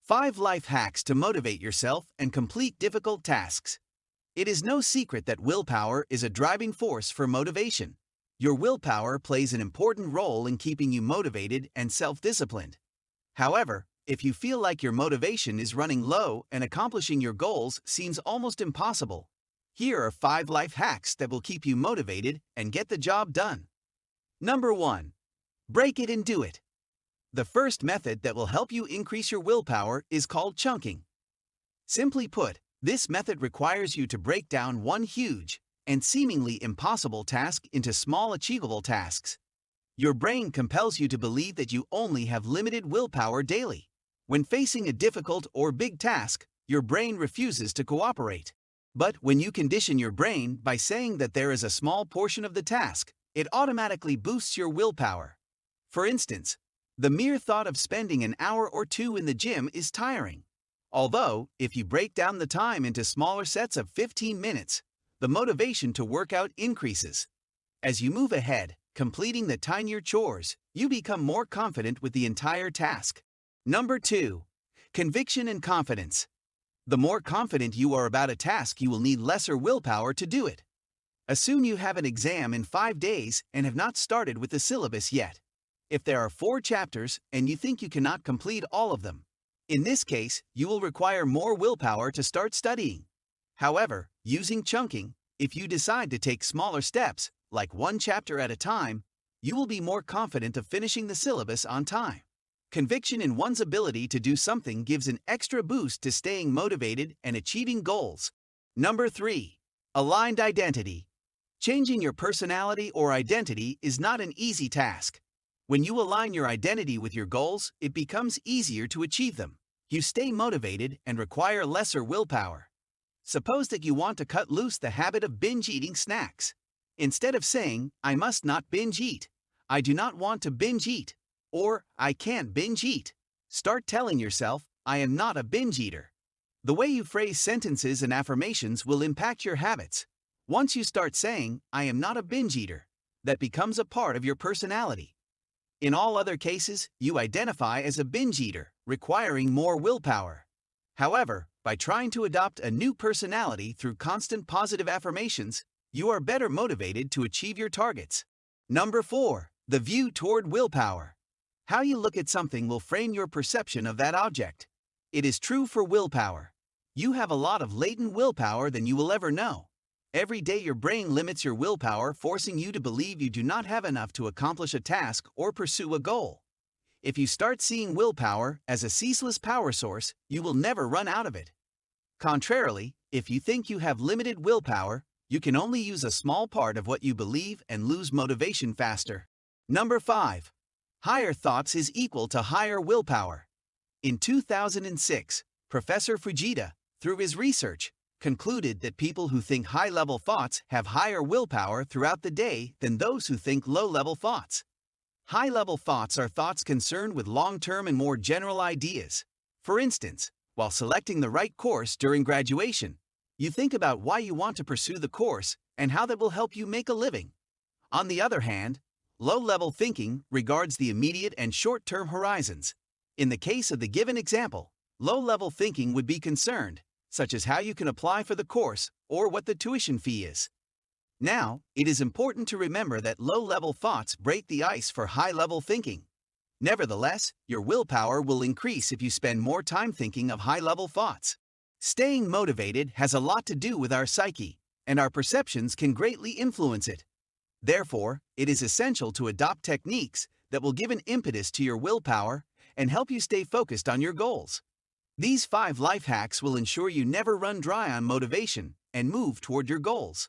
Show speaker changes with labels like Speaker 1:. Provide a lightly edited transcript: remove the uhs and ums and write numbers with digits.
Speaker 1: 5 life hacks to motivate yourself and complete difficult tasks. It is no secret that willpower is a driving force for motivation. Your willpower plays an important role in keeping you motivated and self-disciplined. However, if you feel like your motivation is running low and accomplishing your goals seems almost impossible, here are 5 life hacks that will keep you motivated and get the job done. Number 1. Break it and do it. The first method that will help you increase your willpower is called chunking. Simply put, this method requires you to break down one huge and seemingly impossible task into small achievable tasks. Your brain compels you to believe that you only have limited willpower daily. When facing a difficult or big task, your brain refuses to cooperate. But when you condition your brain by saying that there is a small portion of the task, it automatically boosts your willpower. For instance, the mere thought of spending an hour or two in the gym is tiring. Although, if you break down the time into smaller sets of 15 minutes, the motivation to work out increases. As you move ahead, completing the tinier chores, you become more confident with the entire task. Number 2. Conviction and confidence. The more confident you are about a task, you will need lesser willpower to do it. Assume you have an exam in 5 days and have not started with the syllabus yet. If there are 4 chapters and you think you cannot complete all of them, in this case, you will require more willpower to start studying. However, using chunking, if you decide to take smaller steps, like 1 chapter at a time, you will be more confident of finishing the syllabus on time. Conviction in one's ability to do something gives an extra boost to staying motivated and achieving goals. Number 3. Aligned identity. Changing your personality or identity is not an easy task. When you align your identity with your goals, it becomes easier to achieve them. You stay motivated and require lesser willpower. Suppose that you want to cut loose the habit of binge eating snacks. Instead of saying, "I must not binge eat," "I do not want to binge eat," or "I can't binge eat," start telling yourself, "I am not a binge eater." The way you phrase sentences and affirmations will impact your habits. Once you start saying, "I am not a binge eater," that becomes a part of your personality. In all other cases, you identify as a binge eater, requiring more willpower. However, by trying to adopt a new personality through constant positive affirmations, you are better motivated to achieve your targets. Number 4. The view toward willpower. How you look at something will frame your perception of that object. It is true for willpower. You have a lot of latent willpower than you will ever know. Every day your brain limits your willpower, forcing you to believe you do not have enough to accomplish a task or pursue a goal. If you start seeing willpower as a ceaseless power source, you will never run out of it. Contrarily, if you think you have limited willpower, you can only use a small part of what you believe and lose motivation faster. Number 5. Higher thoughts is equal to higher willpower. In 2006, Professor Fujita, through his research, concluded that people who think high-level thoughts have higher willpower throughout the day than those who think low-level thoughts. High-level thoughts are thoughts concerned with long-term and more general ideas. For instance, while selecting the right course during graduation, you think about why you want to pursue the course and how that will help you make a living. On the other hand, low-level thinking regards the immediate and short-term horizons. In the case of the given example, low-level thinking would be concerned, such as how you can apply for the course or what the tuition fee is. Now, it is important to remember that low-level thoughts break the ice for high-level thinking. Nevertheless, your willpower will increase if you spend more time thinking of high-level thoughts. Staying motivated has a lot to do with our psyche, and our perceptions can greatly influence it. Therefore, it is essential to adopt techniques that will give an impetus to your willpower and help you stay focused on your goals. These 5 life hacks will ensure you never run dry on motivation and move toward your goals.